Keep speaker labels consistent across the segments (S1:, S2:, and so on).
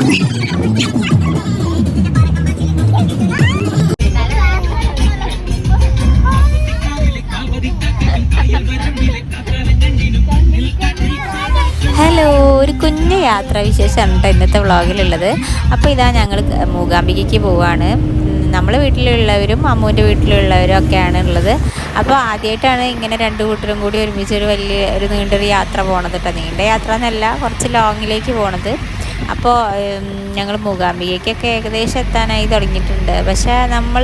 S1: Hello, ഒരു കുഞ്ഞു യാത്രാവിശേഷമാണ് കേട്ടോ ഇന്നത്തെ വ്ളോഗിലുള്ളത്. അപ്പോൾ ഇതാ ഞങ്ങൾ മൂകാംബികയ്ക്ക് പോവുകയാണ്. നമ്മളെ വീട്ടിലുള്ളവരും അമ്മൂൻ്റെ വീട്ടിലുള്ളവരും ഒക്കെയാണ് ഉള്ളത്. അപ്പോൾ ആദ്യമായിട്ടാണ് ഇങ്ങനെ രണ്ട് കൂട്ടരും കൂടി ഒരുമിച്ച് ഒരു നീണ്ടൊരു യാത്ര പോണത് കേട്ടോ. നീണ്ട യാത്ര എന്നല്ല, കുറച്ച് ലോങ്ങിലേക്ക് പോണത്. അപ്പോൾ ഞങ്ങൾ മൂകാംബികയ്ക്കൊക്കെ ഏകദേശം എത്താനായി തുടങ്ങിയിട്ടുണ്ട്. പക്ഷേ നമ്മൾ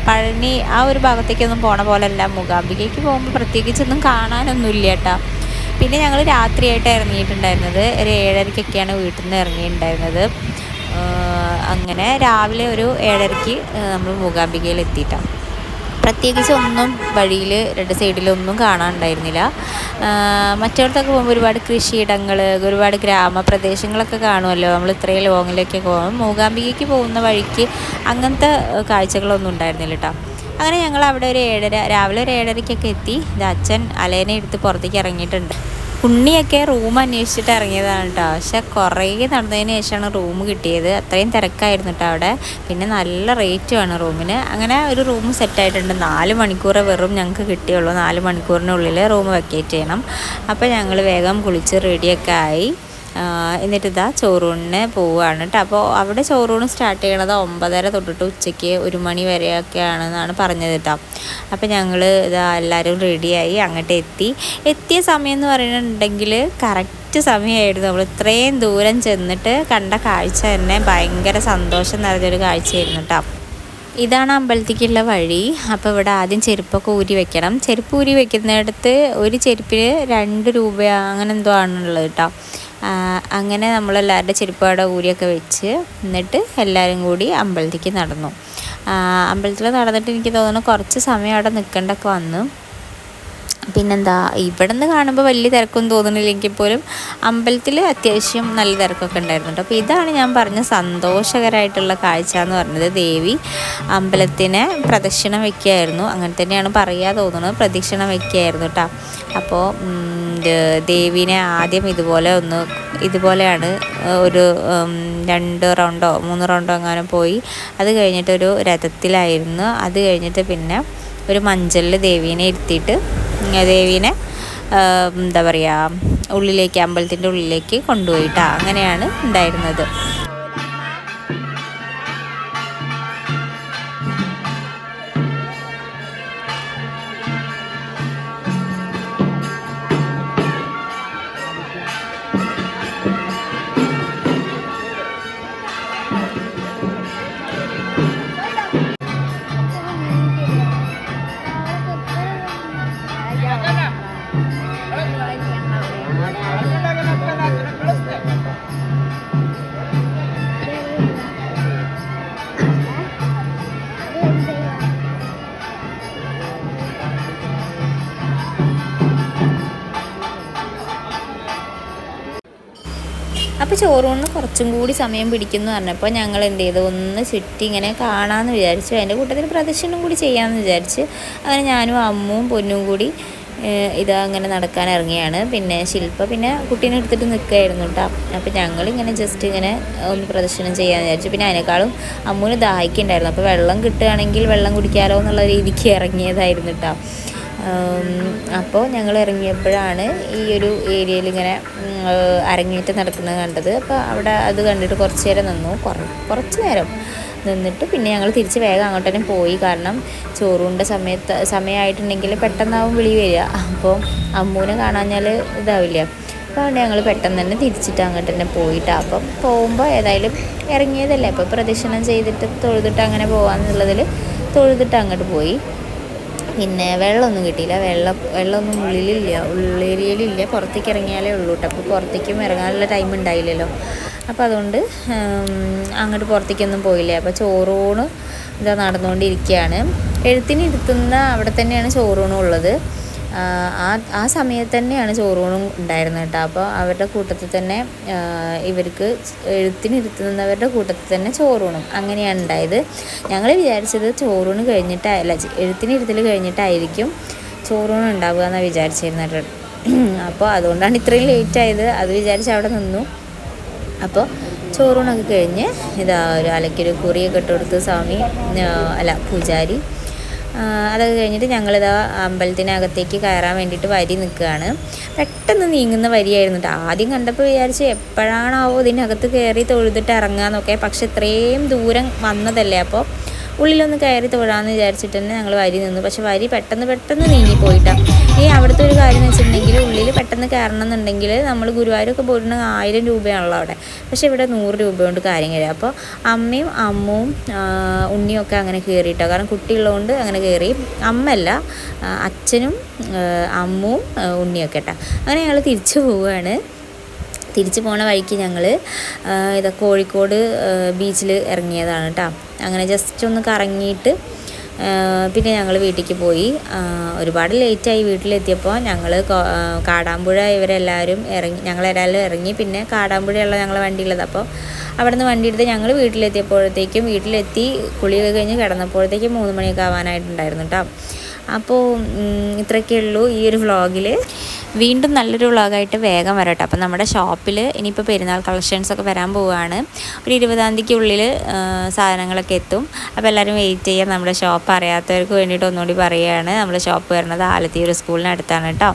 S1: പഴനി ആ ഒരു ഭാഗത്തേക്കൊന്നും പോണ പോലെയല്ല. മൂകാംബികയ്ക്ക് പോകുമ്പോൾ പ്രത്യേകിച്ചൊന്നും കാണാനൊന്നുമില്ല കേട്ടോ. പിന്നെ ഞങ്ങൾ രാത്രിയായിട്ട് ഇറങ്ങിയിട്ടുണ്ടായിരുന്നത്, ഒരു 7:30-ക്കൊക്കെയാണ് വീട്ടിൽ നിന്ന് ഇറങ്ങിയിട്ടുണ്ടായിരുന്നത്. അങ്ങനെ രാവിലെ ഒരു 7:30-ക്ക് നമ്മൾ മൂകാംബികയിൽ എത്തിയിട്ടാണ്. പ്രത്യേകിച്ച് ഒന്നും വഴിയിൽ രണ്ട് സൈഡിലൊന്നും കാണാനുണ്ടായിരുന്നില്ല. മറ്റിടത്തൊക്കെ പോകുമ്പോൾ ഒരുപാട് കൃഷിയിടങ്ങൾ, ഒരുപാട് ഗ്രാമപ്രദേശങ്ങളൊക്കെ കാണുമല്ലോ. നമ്മൾ ഇത്രയും ലോങ്ങിലേക്ക് പോകും. മൂകാംബികയ്ക്ക് പോകുന്ന വഴിക്ക് അങ്ങനത്തെ കാഴ്ചകളൊന്നും ഉണ്ടായിരുന്നില്ല കേട്ടോ. അങ്ങനെ ഞങ്ങൾ അവിടെ രാവിലെ ഒരു 7:30-ക്കൊക്കെ എത്തി. ഇത് അച്ഛൻ അലേനെ എടുത്ത് പുറത്തേക്ക് ഇറങ്ങിയിട്ടുണ്ട്. ഉണ്ണിയൊക്കെ റൂം അന്വേഷിച്ചിട്ട് ഇറങ്ങിയതാണ് കേട്ടോ. പക്ഷെ കുറേ നടന്നതിന് ശേഷമാണ് റൂം കിട്ടിയത്. അത്രയും തിരക്കായിരുന്നു കേട്ടോ അവിടെ. പിന്നെ നല്ല റേറ്റുമാണ് റൂമിന്. അങ്ങനെ ഒരു റൂം സെറ്റായിട്ടുണ്ട്. 4 മണിക്കൂർ വെറും ഞങ്ങൾക്ക് കിട്ടിയുള്ളൂ. 4 മണിക്കൂറിനുള്ളിൽ റൂം വെക്കേറ്റ് ചെയ്യണം. അപ്പോൾ ഞങ്ങൾ വേഗം കുളിച്ച് റെഡിയൊക്കെ ആയി. എന്നിട്ട് ഇതാ ചോറൂണിന് പോവുകയാണ് കേട്ടോ. അപ്പോൾ അവിടെ ചോറൂണ് സ്റ്റാർട്ട് ചെയ്യണത് 9:30 തൊട്ടിട്ട് ഉച്ചയ്ക്ക് 1 മണി വരെയൊക്കെയാണെന്നാണ് പറഞ്ഞത് കേട്ടോ. അപ്പോൾ ഞങ്ങൾ ഇതാ എല്ലാവരും റെഡിയായി അങ്ങോട്ട് എത്തിയ സമയം എന്ന് പറയുന്നുണ്ടെങ്കിൽ കറക്റ്റ് സമയമായിരുന്നു. നമ്മൾ ഇത്രയും ദൂരം ചെന്നിട്ട് കണ്ട കാഴ്ച തന്നെ ഭയങ്കര സന്തോഷം നിറഞ്ഞൊരു കാഴ്ചയായിരുന്നു കേട്ടോ. ഇതാണ് അമ്പലത്തേക്കുള്ള വഴി. അപ്പോൾ ഇവിടെ ആദ്യം ചെരുപ്പൊക്കെ ഊരി വെക്കണം. ചെരുപ്പ് ഊരി വെക്കുന്നിടത്ത് ഒരു ചെരുപ്പിന് 2 രൂപ അങ്ങനെ എന്തോ ആണുള്ളത് കേട്ടോ. അങ്ങനെ നമ്മളെല്ലാവരുടെ ചെരുപ്പാടെ ഊരിയൊക്കെ വെച്ച് എന്നിട്ട് എല്ലാവരും കൂടി അമ്പലത്തേക്ക് നടന്നു. അമ്പലത്തിൽ നടന്നിട്ട് എനിക്ക് തോന്നുന്നു കുറച്ച് സമയം അവിടെ നിൽക്കേണ്ടൊക്കെ വന്നു. പിന്നെന്താ, ഇവിടെ നിന്ന് കാണുമ്പോൾ വലിയ തിരക്കൊന്നും തോന്നുന്നില്ലെങ്കിൽ പോലും അമ്പലത്തിൽ അത്യാവശ്യം നല്ല തിരക്കൊക്കെ ഉണ്ടായിരുന്നു. അപ്പോൾ ഇതാണ് ഞാൻ പറഞ്ഞ സന്തോഷകരമായിട്ടുള്ള കാഴ്ച എന്ന് പറഞ്ഞത്. ദേവി അമ്പലത്തിനെ പ്രദക്ഷിണം വയ്ക്കുകയായിരുന്നു. അങ്ങനെ തന്നെയാണ് പറയുക തോന്നുന്നത്. പ്രദക്ഷിണം വയ്ക്കുകയായിരുന്നു കേട്ടോ. അപ്പോൾ ദേവീനെ ആദ്യം ഇതുപോലെയാണ് ഒരു 2 റൗണ്ടോ 3 റൗണ്ടോ അങ്ങനെ പോയി. അത് കഴിഞ്ഞിട്ടൊരു രഥത്തിലായിരുന്നു. അത് കഴിഞ്ഞിട്ട് പിന്നെ ഒരു മഞ്ചലിൽ ദേവീനെ ഇരുത്തിയിട്ട് ദേവീനെ എന്താ പറയുക ഉള്ളിലേക്ക്, അമ്പലത്തിൻ്റെ ഉള്ളിലേക്ക് കൊണ്ടുപോയിട്ടാണ്. അങ്ങനെയാണ് ഉണ്ടായിരുന്നത്. അപ്പോൾ ചോറൂണിന് കുറച്ചും കൂടി സമയം പിടിക്കുമെന്ന് പറഞ്ഞപ്പോൾ ഞങ്ങൾ എന്ത് ചെയ്തു, ഒന്ന് ചുറ്റി ഇങ്ങനെ കാണാമെന്ന് വിചാരിച്ചു. അതിൻ്റെ കൂട്ടത്തിൽ പ്രദക്ഷിണം കൂടി ചെയ്യാമെന്ന് വിചാരിച്ച് അങ്ങനെ ഞാനും അമ്മും പൊന്നും കൂടി ഇതാ അങ്ങനെ നടക്കാൻ ഇറങ്ങിയാണ്. പിന്നെ ശില്പ പിന്നെ കുട്ടീനെ എടുത്തിട്ട് നിൽക്കുകയായിരുന്നു കേട്ടോ. അപ്പോൾ ഞങ്ങളിങ്ങനെ ജസ്റ്റ് ഇങ്ങനെ ഒന്ന് പ്രദക്ഷിണം ചെയ്യാമെന്ന് വിചാരിച്ചു. പിന്നെ അതിനേക്കാളും അമ്മൂന് ദാഹിക്കുന്നുണ്ടായിരുന്നു. അപ്പോൾ വെള്ളം കിട്ടുകയാണെങ്കിൽ വെള്ളം കുടിക്കാമല്ലോ എന്നുള്ള രീതിക്ക് ഇറങ്ങിയതായിരുന്നു കേട്ടോ. അപ്പോൾ ഞങ്ങൾ ഇറങ്ങിയപ്പോഴാണ് ഈ ഒരു ഏരിയയിൽ ഇങ്ങനെ അരങ്ങേറ്റം നടക്കുന്നത് കണ്ടത്. അപ്പോൾ അവിടെ അത് കണ്ടിട്ട് കുറച്ച് നേരം നിന്നു. കുറച്ച് നേരം നിന്നിട്ട് പിന്നെ ഞങ്ങൾ തിരിച്ച് വേഗം അങ്ങോട്ട് തന്നെ പോയി. കാരണം ചോറൂണിൻ്റെ സമയമായിട്ടുണ്ടെങ്കിൽ പെട്ടെന്നാവും വിളി വരിക. അപ്പോൾ അമ്മൂനെ കാണാഞ്ഞാൽ ഇതാവില്ല. അപ്പോൾ അതുകൊണ്ട് ഞങ്ങൾ പെട്ടെന്ന് തന്നെ തിരിച്ചിട്ട് അങ്ങോട്ട് തന്നെ പോയിട്ടാണ്. അപ്പം പോകുമ്പോൾ ഏതായാലും ഇറങ്ങിയതല്ലേ, അപ്പോൾ പ്രദക്ഷിണം ചെയ്തിട്ട് തൊഴുതിട്ട് അങ്ങനെ പോകാമെന്നുള്ളതിൽ തൊഴുതിട്ട് അങ്ങോട്ട് പോയി. പിന്നെ വെള്ളമൊന്നും കിട്ടിയില്ല. വെള്ളമൊന്നും ഉള്ളേരിയയിലില്ല. പുറത്തേക്ക് ഇറങ്ങിയാലേ ഉള്ളൂ കേട്ടോ. അപ്പോൾ പുറത്തേക്കും ഇറങ്ങാനുള്ള ടൈം ഉണ്ടായില്ലല്ലോ. അപ്പോൾ അതുകൊണ്ട് അങ്ങോട്ട് പുറത്തേക്കൊന്നും പോയില്ല. അപ്പോൾ ചോറൂണ് ഇതാ നടന്നുകൊണ്ടിരിക്കുകയാണ്. എഴുത്തിനിരുത്തുന്ന അവിടെ തന്നെയാണ് ചോറൂണും ഉള്ളത്. ആ സമയത്ത് തന്നെയാണ് ചോറൂണും ഉണ്ടായിരുന്നത് കേട്ടോ. അപ്പോൾ അവരുടെ കൂട്ടത്തിൽ തന്നെ ഇവർക്ക് എഴുത്തിനിരുത്തുന്നവരുടെ കൂട്ടത്തിൽ തന്നെ ചോറൂണും അങ്ങനെയാണ് ഉണ്ടായത്. ഞങ്ങൾ വിചാരിച്ചത് ചോറൂണ് കഴിഞ്ഞിട്ടല്ല, എഴുത്തിനിരുത്തൽ കഴിഞ്ഞിട്ടായിരിക്കും ചോറൂണ് ഉണ്ടാവുക എന്നാണ് വിചാരിച്ചിരുന്നത്. അപ്പോൾ അതുകൊണ്ടാണ് ഇത്രയും ലേറ്റ് ആയത്. അത് വിചാരിച്ച് അവിടെ നിന്നു. അപ്പോൾ ചോറൂണൊക്കെ കഴിഞ്ഞ് ഇതാ ഒരു അലക്കൊരു കുറിയൊക്കെ ഇട്ട് കൊടുത്ത് സ്വാമി പൂജാരി അതൊക്കെ കഴിഞ്ഞിട്ട് ഞങ്ങളിതാ അമ്പലത്തിനകത്തേക്ക് കയറാൻ വേണ്ടിയിട്ട് വരി നിൽക്കുകയാണ്. പെട്ടെന്ന് നീങ്ങുന്ന വരിയായിരുന്നു കേട്ടോ. ആദ്യം കണ്ടപ്പോൾ വിചാരിച്ച് എപ്പോഴാണാവോ ഇതിനകത്ത് കയറി തൊഴുതിട്ട് ഇറങ്ങാമെന്നൊക്കെ. പക്ഷെ ഇത്രയും ദൂരം വന്നതല്ലേ, അപ്പോൾ ഉള്ളിലൊന്ന് കയറി തൊഴാമെന്ന് വിചാരിച്ചിട്ട് തന്നെ ഞങ്ങൾ വരി നിന്നു. പക്ഷെ വരി പെട്ടെന്ന് നീങ്ങിപ്പോയിട്ടാണ്. ഈ അവിടുത്തെ ഒരു കാര്യം എന്ന് വെച്ചിട്ടുണ്ടെങ്കിൽ ഉള്ളിൽ പെട്ടെന്ന് കയറണം എന്നുണ്ടെങ്കിൽ നമ്മൾ ഗുരുവായൂരൊക്കെ പോയിട്ടുണ്ടെങ്കിൽ 1000 രൂപയാണല്ലോ അവിടെ. പക്ഷെ ഇവിടെ 100 രൂപ കൊണ്ട് കാര്യം കഴിയും. അപ്പോൾ അമ്മയും അമ്മുവും ഉണ്ണിയും ഒക്കെ അങ്ങനെ കയറിയിട്ടോ. കാരണം കുട്ടിയുള്ളതുകൊണ്ട് അങ്ങനെ കയറി. അമ്മയല്ല, അച്ഛനും അമ്മുവും ഉണ്ണിയൊക്കെ കേട്ടോ. അങ്ങനെ ഞങ്ങൾ തിരിച്ചു പോവുകയാണ്. തിരിച്ചു പോണ വഴിക്ക് ഞങ്ങൾ കോഴിക്കോട് ബീച്ചിൽ ഇറങ്ങിയതാണ് കേട്ടോ. അങ്ങനെ ജസ്റ്റ് ഒന്ന് കറങ്ങിയിട്ട് പിന്നെ ഞങ്ങൾ വീട്ടിലേക്ക് പോയി. ഒരുപാട് ലേറ്റായി വീട്ടിലെത്തിയപ്പോൾ. ഞങ്ങൾ കാടാമ്പുഴ ഇവരെല്ലാവരും ഇറങ്ങി, ഞങ്ങളെല്ലാവരും ഇറങ്ങി. പിന്നെ കാടാമ്പുഴയുള്ള ഞങ്ങളെ വണ്ടിയുള്ളത്. അപ്പോൾ അവിടെ നിന്ന് വണ്ടി എടുത്ത് ഞങ്ങൾ വീട്ടിലെത്തി കുളിയൊക്കെ കഴിഞ്ഞ് കിടന്നപ്പോഴത്തേക്കും 3 മണിയൊക്കെ ആവാനായിട്ടുണ്ടായിരുന്നു കേട്ടോ. അപ്പോൾ ഇത്രയൊക്കെ ഉള്ളൂ ഈ ഒരു വ്ളോഗിൽ. വീണ്ടും നല്ലൊരു വ്ളോഗായിട്ട് വേഗം വരട്ടെ. അപ്പോൾ നമ്മുടെ ഷോപ്പിൽ ഇനിയിപ്പോൾ പെരുന്നാൾ കളക്ഷൻസൊക്കെ വരാൻ പോവുകയാണ്. ഒരു 20-ാം തീയതിക്കുള്ളിൽ സാധനങ്ങളൊക്കെ എത്തും. അപ്പോൾ എല്ലാവരും വെയിറ്റ് ചെയ്യാം. നമ്മുടെ ഷോപ്പ് അറിയാത്തവർക്ക് വേണ്ടിയിട്ട് ഒന്നുകൂടി പറയുകയാണ്. നമ്മുടെ ഷോപ്പ് വരുന്നത് ആലത്തിയൂർ സ്കൂളിനടുത്താണ് കേട്ടോ.